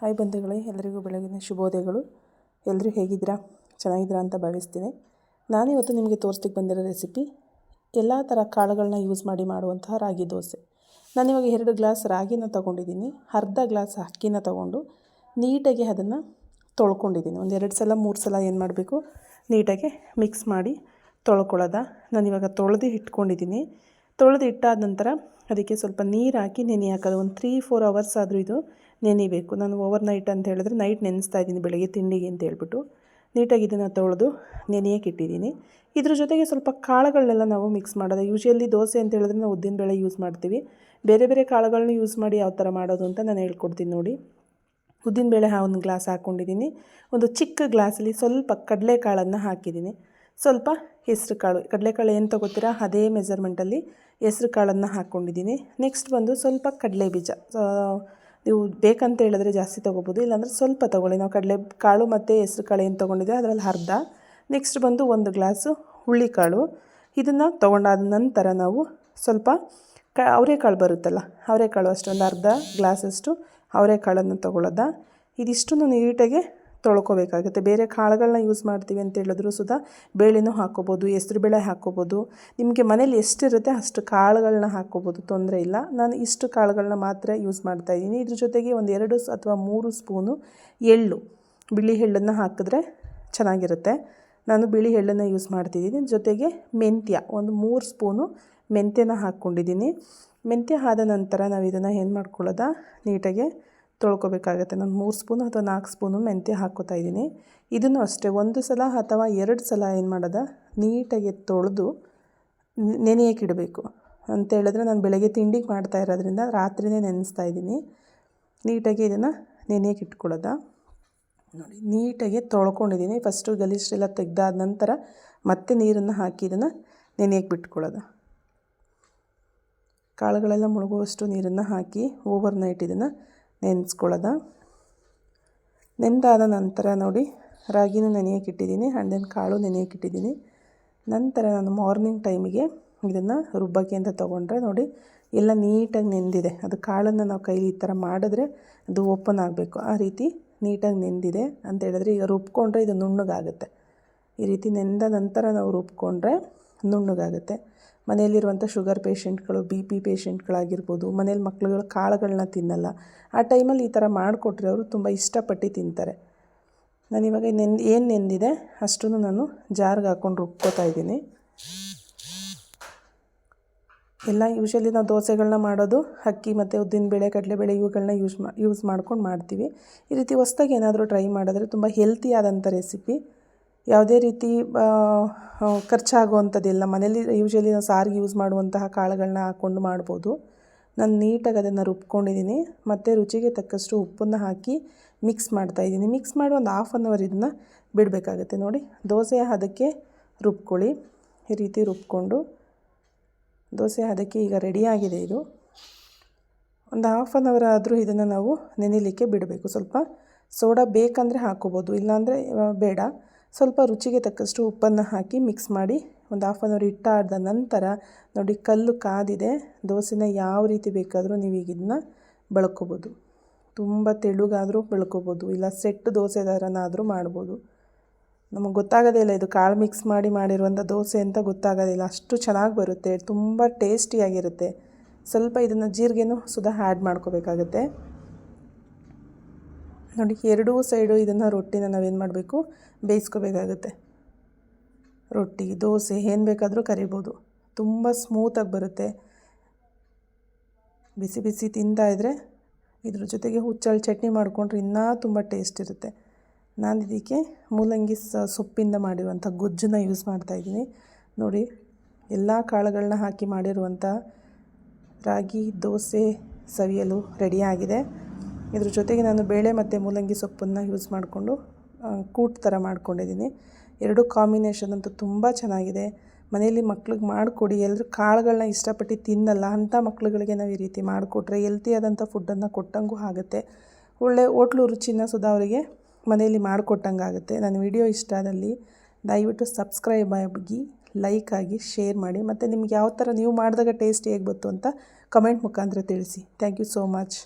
Hi ಬಂಧುಗಳೇ, ಎಲ್ಲರಿಗೂ ಬೆಳಗಿನ ಶುಭೋದಯಗಳು. ಎಲ್ಲರೂ ಹೇಗಿದ್ದೀರಾ? ಚೆನ್ನಾಗಿದ್ದೀರಾ ಅಂತ ಭಾವಿಸ್ತೀನಿ. ನಾನಿವತ್ತು ನಿಮಗೆ ತೋರಿಸ್ಲಿಕ್ಕೆ ಬಂದಿರೋ ರೆಸಿಪಿ ಎಲ್ಲ ಥರ ಕಾಳುಗಳನ್ನ ಯೂಸ್ ಮಾಡಿ ಮಾಡುವಂತಹ ರಾಗಿ ದೋಸೆ. ನಾನಿವಾಗ 2 ಗ್ಲಾಸ್ ರಾಗಿನ ತೊಗೊಂಡಿದ್ದೀನಿ, ಅರ್ಧ ಗ್ಲಾಸ್ ಅಕ್ಕಿನ ತೊಗೊಂಡು ನೀಟಾಗಿ ಅದನ್ನು ತೊಳ್ಕೊಂಡಿದ್ದೀನಿ. 2 ಸಲ 3 ಸಲ ಏನು ಮಾಡಬೇಕು, ನೀಟಾಗಿ ಮಿಕ್ಸ್ ಮಾಡಿ ತೊಳ್ಕೊಳ್ಳೋದ. ನಾನಿವಾಗ ತೊಳೆದು ಇಟ್ಕೊಂಡಿದ್ದೀನಿ. ತೊಳೆದು ಇಟ್ಟಾದ ನಂತರ ಅದಕ್ಕೆ ಸ್ವಲ್ಪ ನೀರು ಹಾಕಿ ನೆನೆ ಹಾಕೋದು. ಒಂದು 3-4 ಅವರ್ಸ್ ಆದರೂ ಇದು ನೆನಿಬೇಕು. ನಾನು ಓವರ್ ನೈಟ್ ಅಂತ ಹೇಳಿದ್ರೆ ನೈಟ್ ನೆನೆಸ್ತಾ ಇದ್ದೀನಿ, ಬೆಳಗ್ಗೆ ತಿಂಡಿಗೆ ಅಂತ ಹೇಳ್ಬಿಟ್ಟು. ನೀಟಾಗಿ ಇದನ್ನು ತೊಳೆದು ನೆನೆಯೋಕೆ ಇಟ್ಟಿದ್ದೀನಿ. ಇದ್ರ ಜೊತೆಗೆ ಸ್ವಲ್ಪ ಕಾಳುಗಳನ್ನೆಲ್ಲ ನಾವು ಮಿಕ್ಸ್ ಮಾಡೋದು. ಯೂಶಲಿ ದೋಸೆ ಅಂತ ಹೇಳಿದ್ರೆ ನಾವು ಉದ್ದಿನಬೇಳೆ ಯೂಸ್ ಮಾಡ್ತೀವಿ. ಬೇರೆ ಬೇರೆ ಕಾಳುಗಳನ್ನ ಯೂಸ್ ಮಾಡಿ ಯಾವ ಥರ ಮಾಡೋದು ಅಂತ ನಾನು ಹೇಳ್ಕೊಡ್ತೀನಿ ನೋಡಿ. ಉದ್ದಿನಬೇಳೆ ಒಂದು ಗ್ಲಾಸ್ ಹಾಕ್ಕೊಂಡಿದ್ದೀನಿ. ಒಂದು ಚಿಕ್ಕ ಗ್ಲಾಸಲ್ಲಿ ಸ್ವಲ್ಪ ಕಡಲೆಕಾಳನ್ನು ಹಾಕಿದ್ದೀನಿ. ಸ್ವಲ್ಪ ಹೆಸರು ಕಾಳು, ಕಡಲೆಕಾಳು ಏನು ತೊಗೋತೀರಾ ಅದೇ ಮೆಜರ್ಮೆಂಟಲ್ಲಿ ಹೆಸರು ಕಾಳನ್ನು ಹಾಕ್ಕೊಂಡಿದ್ದೀನಿ. ನೆಕ್ಸ್ಟ್ ಬಂದು ಸ್ವಲ್ಪ ಕಡಲೆ ಬೀಜ, ನೀವು ಬೇಕಂತ ಹೇಳಿದ್ರೆ ಜಾಸ್ತಿ ತೊಗೋಬೋದು, ಇಲ್ಲಾಂದರೆ ಸ್ವಲ್ಪ ತೊಗೊಳ್ಳಿ. ನಾವು ಕಡಲೆ ಕಾಳು ಮತ್ತು ಹೆಸರು ಕಾಳು ಏನು ತೊಗೊಂಡಿದ್ದೀವಿ ಅದರಲ್ಲಿ ಅರ್ಧ. ನೆಕ್ಸ್ಟ್ ಬಂದು 1 ಗ್ಲಾಸು ಹುಳ್ಳಿಕಾಳು. ಇದನ್ನು ತೊಗೊಂಡಾದ ನಂತರ ನಾವು ಸ್ವಲ್ಪ ಅವರೆಕಾಳು ಬರುತ್ತಲ್ಲ, ಅವರೆಕಾಳು ಅಷ್ಟು ಒಂದು ಅರ್ಧ ಗ್ಲಾಸಷ್ಟು ಅವರೆಕಾಳನ್ನು ತೊಗೊಳ್ಳೋದ. ಇದಿಷ್ಟನ್ನು ನೀಟಾಗಿ ತೊಳ್ಕೊಬೇಕಾಗುತ್ತೆ. ಬೇರೆ ಕಾಳುಗಳನ್ನ ಯೂಸ್ ಮಾಡ್ತೀವಿ ಅಂತ ಹೇಳಿದ್ರು ಸುಧಾ ಬೇಳೆನೂ ಹಾಕ್ಕೋಬೋದು, ಹೆಸ್ರು ಬೇಳೆ ಹಾಕ್ಕೋಬೋದು. ನಿಮಗೆ ಮನೇಲಿ ಎಷ್ಟಿರುತ್ತೆ ಅಷ್ಟು ಕಾಳುಗಳನ್ನ ಹಾಕ್ಕೋಬೋದು, ತೊಂದರೆ ಇಲ್ಲ. ನಾನು ಇಷ್ಟು ಕಾಳುಗಳನ್ನ ಮಾತ್ರ ಯೂಸ್ ಮಾಡ್ತಾಯಿದ್ದೀನಿ. ಇದ್ರ ಜೊತೆಗೆ 2 ಅಥವಾ 3 ಸ್ಪೂನು ಎಳ್ಳು, ಬಿಳಿ ಎಳ್ಳನ್ನು ಹಾಕಿದ್ರೆ ಚೆನ್ನಾಗಿರುತ್ತೆ. ನಾನು ಬಿಳಿ ಎಳ್ಳನ್ನು ಯೂಸ್ ಮಾಡ್ತಿದ್ದೀನಿ. ಜೊತೆಗೆ ಮೆಂತ್ಯ, ಒಂದು 3 ಸ್ಪೂನು ಮೆಂತ್ಯನ ಹಾಕ್ಕೊಂಡಿದ್ದೀನಿ. ಮೆಂತ್ಯ ಆದ ನಂತರ ನಾವು ಇದನ್ನು ಏನು ಮಾಡ್ಕೊಳ್ಳೋದ, ನೀಟಾಗಿ ತೊಳ್ಕೊಬೇಕಾಗತ್ತೆ. ನಾನು 3 ಸ್ಪೂನು ಅಥವಾ 4 ಸ್ಪೂನು ಮೆಂತ್ಯ ಹಾಕ್ಕೋತಾ ಇದ್ದೀನಿ. ಇದನ್ನು ಅಷ್ಟೇ 1 ಸಲ ಅಥವಾ 2 ಸಲ ಏನು ಮಾಡೋದ, ನೀಟಾಗಿ ತೊಳೆದು ನೆನೆಯೋಕೆ ಇಡಬೇಕು. ಅಂತ ಹೇಳಿದ್ರೆ ನಾನು ಬೆಳಗ್ಗೆ ತಿಂಡಿಗೆ ಮಾಡ್ತಾ ಇರೋದ್ರಿಂದ ರಾತ್ರಿನೇ ನೆನೆಸ್ತಾ ಇದ್ದೀನಿ. ನೀಟಾಗಿ ಇದನ್ನು ನೆನೆಯೋಕೆ ಇಟ್ಕೊಳ್ಳೋದ. ನೋಡಿ, ನೀಟಾಗಿ ತೊಳ್ಕೊಂಡಿದ್ದೀನಿ. ಫಸ್ಟು ಗಲೀಜೆಲ್ಲ ತೆಗೆದಾದ ನಂತರ ಮತ್ತೆ ನೀರನ್ನು ಹಾಕಿ ಇದನ್ನು ನೆನೆಯೋಕೆ ಬಿಟ್ಕೊಳ್ಳೋದ. ಕಾಳುಗಳೆಲ್ಲ ಮುಳುಗುವಷ್ಟು ನೀರನ್ನು ಹಾಕಿ ಓವರ್ ನೈಟ್ ಇದನ್ನು ನೆನೆಸ್ಕೊಳ್ಳೋದ. ನೆನೆದಾದ ನಂತರ ನೋಡಿ, ರಾಗಿನೂ ನೆನೆಯೋಕೆ ಇಟ್ಟಿದ್ದೀನಿ, ಆ್ಯಂಡ್ ದೆನ್ ಕಾಳು ನೆನೆಯೋಕೆ ಇಟ್ಟಿದ್ದೀನಿ. ನಂತರ ನಾನು ಮಾರ್ನಿಂಗ್ ಟೈಮಿಗೆ ಇದನ್ನು ರುಬ್ಬಕ್ಕೆ ಅಂತ ತೊಗೊಂಡ್ರೆ ನೋಡಿ ಎಲ್ಲ ನೀಟಾಗಿ ನೆಂದಿದೆ. ಅದು ಕಾಳನ್ನು ನಾವು ಕೈಲಿ ಈ ಥರ ಮಾಡಿದ್ರೆ ಅದು ಓಪನ್ ಆಗಬೇಕು, ಆ ರೀತಿ ನೀಟಾಗಿ ನೆಂದಿದೆ ಅಂತ ಹೇಳಿದ್ರೆ ಈಗ ರುಬ್ಕೊಂಡ್ರೆ ಇದು ನುಣ್ಣಗಾಗುತ್ತೆ. ಈ ರೀತಿ ನೆಂದ ನಂತರ ನಾವು ರುಬ್ಕೊಂಡ್ರೆ ನುಣ್ಣಗಾಗುತ್ತೆ. ಮನೆಯಲ್ಲಿರುವಂಥ ಶುಗರ್ ಪೇಷೆಂಟ್ಗಳು, BP ಪೇಷೆಂಟ್ಗಳಾಗಿರ್ಬೋದು, ಮನೇಲಿ ಮಕ್ಳುಗಳು ಕಾಳುಗಳನ್ನ ತಿನ್ನಲ್ಲ, ಆ ಟೈಮಲ್ಲಿ ಈ ಥರ ಮಾಡಿಕೊಟ್ರೆ ಅವರು ತುಂಬ ಇಷ್ಟಪಟ್ಟು ತಿಂತಾರೆ. ನಾನಿವಾಗ ಏನು ನೆಂದಿದೆ ಅಷ್ಟನ್ನು ನಾನು ಜಾರ್ಗೆ ಹಾಕ್ಕೊಂಡು ರುಬ್ಕೋತಾ ಇದ್ದೀನಿ. ಎಲ್ಲ ಯೂಶಲಿ ನಾವು ದೋಸೆಗಳನ್ನ ಮಾಡೋದು ಅಕ್ಕಿ ಮತ್ತು ಉದ್ದಿನಬೇಳೆ, ಕಡಲೆಬೇಳೆ ಇವುಗಳನ್ನ ಯೂಸ್ ಮಾಡ್ಕೊಂಡು ಮಾಡ್ತೀವಿ. ಈ ರೀತಿ ಹೊಸ್ದಾಗಿ ಏನಾದರೂ ಟ್ರೈ ಮಾಡಿದ್ರೆ ತುಂಬ ಹೆಲ್ತಿ ಆದಂಥ ರೆಸಿಪಿ. ಯಾವುದೇ ರೀತಿ ಖರ್ಚಾಗುವಂಥದ್ದಿಲ್ಲ. ಮನೇಲಿ ಯೂಶಲಿ ನಾವು ಸಾರಿಗೆ ಯೂಸ್ ಮಾಡುವಂತಹ ಕಾಳುಗಳನ್ನ ಹಾಕ್ಕೊಂಡು ಮಾಡ್ಬೋದು. ನಾನು ನೀಟಾಗಿ ಅದನ್ನು ರುಬ್ಕೊಂಡಿದ್ದೀನಿ. ಮತ್ತು ರುಚಿಗೆ ತಕ್ಕಷ್ಟು ಉಪ್ಪನ್ನು ಹಾಕಿ ಮಿಕ್ಸ್ ಮಾಡ್ತಾಯಿದ್ದೀನಿ. ಮಿಕ್ಸ್ ಮಾಡಿ ಒಂದು 1/2 ಅವರ್ ಇದನ್ನು ಬಿಡಬೇಕಾಗುತ್ತೆ. ನೋಡಿ, ದೋಸೆ ಹದಕ್ಕೆ ರುಬ್ಕೊಳ್ಳಿ. ಈ ರೀತಿ ರುಬ್ಕೊಂಡು ದೋಸೆ ಹದಕ್ಕೆ ಈಗ ರೆಡಿಯಾಗಿದೆ. ಇದು ಒಂದು 1/2 ಅವರ್ ಆದರೂ ಇದನ್ನು ನಾವು ನೆನೆಯಲಿಕ್ಕೆ ಬಿಡಬೇಕು. ಸ್ವಲ್ಪ ಸೋಡಾ ಬೇಕಂದರೆ ಹಾಕ್ಕೋಬೋದು, ಇಲ್ಲಾಂದರೆ ಬೇಡ. ಸ್ವಲ್ಪ ರುಚಿಗೆ ತಕ್ಕಷ್ಟು ಉಪ್ಪನ್ನು ಹಾಕಿ ಮಿಕ್ಸ್ ಮಾಡಿ ಒಂದು 1/2 ಅವರ್ ಇಟ್ಟಾದ ನಂತರ ನೋಡಿ, ಕಲ್ಲು ಕಾದಿದೆ. ದೋಸೆನ ಯಾವ ರೀತಿ ಬೇಕಾದರೂ ನೀವು ಈಗ ಇದನ್ನ ಬೆಳ್ಕೊಬೋದು. ತುಂಬ ತೆಳುಗಾದರೂ ಬೆಳ್ಕೊಬೋದು, ಇಲ್ಲ ಸೆಟ್ ದೋಸೆ ಥರನಾದರೂ ಮಾಡ್ಬೋದು. ನಮಗೆ ಗೊತ್ತಾಗೋದೇ ಇಲ್ಲ ಇದು ಕಾಳು ಮಿಕ್ಸ್ ಮಾಡಿರುವಂಥ ದೋಸೆ ಅಂತ ಗೊತ್ತಾಗೋದಿಲ್ಲ, ಅಷ್ಟು ಚೆನ್ನಾಗಿ ಬರುತ್ತೆ, ತುಂಬ ಟೇಸ್ಟಿಯಾಗಿರುತ್ತೆ. ಸ್ವಲ್ಪ ಇದನ್ನು ಜೀರಿಗೆನೂ ಸುಧಾ ಆ್ಯಡ್ ಮಾಡ್ಕೋಬೇಕಾಗತ್ತೆ. ನೋಡಿ, 2 ಸೈಡು ಇದನ್ನು ರೊಟ್ಟಿನ ನಾವೇನು ಮಾಡಬೇಕು, ಬೇಯಿಸ್ಕೋಬೇಕಾಗುತ್ತೆ. ರೊಟ್ಟಿ, ದೋಸೆ ಏನು ಬೇಕಾದರೂ ಕರಿಬೋದು, ತುಂಬ ಸ್ಮೂತಾಗಿ ಬರುತ್ತೆ. ಬಿಸಿ ಬಿಸಿ ತಿಂತಾಯಿದ್ರೆ ಇದ್ರ ಜೊತೆಗೆ ಹುಚ್ಚಳು ಚಟ್ನಿ ಮಾಡಿಕೊಂಡ್ರೆ ಇನ್ನೂ ತುಂಬ ಟೇಸ್ಟ್ ಇರುತ್ತೆ. ನಾನು ಇದಕ್ಕೆ ಮೂಲಂಗಿ ಸೊಪ್ಪಿಂದ ಮಾಡಿರುವಂಥ ಗೊಜ್ಜನ್ನು ಯೂಸ್ ಮಾಡ್ತಾಯಿದ್ದೀನಿ. ನೋಡಿ, ಎಲ್ಲ ಕಾಳುಗಳನ್ನ ಹಾಕಿ ಮಾಡಿರುವಂಥ ರಾಗಿ ದೋಸೆ ಸವಿಯಲು ರೆಡಿಯಾಗಿದೆ. ಇದ್ರ ಜೊತೆಗೆ ನಾನು ಬೇಳೆ ಮತ್ತು ಮೂಲಂಗಿ ಸೊಪ್ಪನ್ನು ಯೂಸ್ ಮಾಡಿಕೊಂಡು ಕೂಟ್ ಥರ ಮಾಡ್ಕೊಂಡಿದ್ದೀನಿ. 2 ಕಾಂಬಿನೇಷನ್ ಅಂತೂ ತುಂಬ ಚೆನ್ನಾಗಿದೆ. ಮನೆಯಲ್ಲಿ ಮಕ್ಳಿಗೆ ಮಾಡಿಕೊಡಿ. ಎಲ್ಲರೂ ಕಾಳುಗಳನ್ನ ಇಷ್ಟಪಟ್ಟು ತಿನ್ನಲ್ಲ, ಅಂಥ ಮಕ್ಳುಗಳಿಗೆ ನಾವು ಈ ರೀತಿ ಮಾಡಿಕೊಟ್ರೆ ಹೆಲ್ತಿಯಾದಂಥ ಫುಡ್ಡನ್ನು ಕೊಟ್ಟಂಗೂ ಆಗುತ್ತೆ. ಒಳ್ಳೆ ಹೋಟ್ಲು ರುಚಿನ ಸುಧಾ ಅವರಿಗೆ ಮನೆಯಲ್ಲಿ ಮಾಡಿಕೊಟ್ಟಂಗೆ ಆಗುತ್ತೆ. ನನ್ನ ವಿಡಿಯೋ ಇಷ್ಟ ಆದಲ್ಲಿ ದಯವಿಟ್ಟು ಸಬ್ಸ್ಕ್ರೈಬ್ ಆಗಿ, ಲೈಕ್ ಆಗಿ, ಶೇರ್ ಮಾಡಿ. ಮತ್ತು ನಿಮ್ಗೆ ಯಾವ ಥರ ನೀವು ಮಾಡಿದಾಗ ಟೇಸ್ಟ್ ಹೇಗೆ ಬಂತು ಅಂತ ಕಮೆಂಟ್ ಮುಖಾಂತರ ತಿಳಿಸಿ. Thank you so much.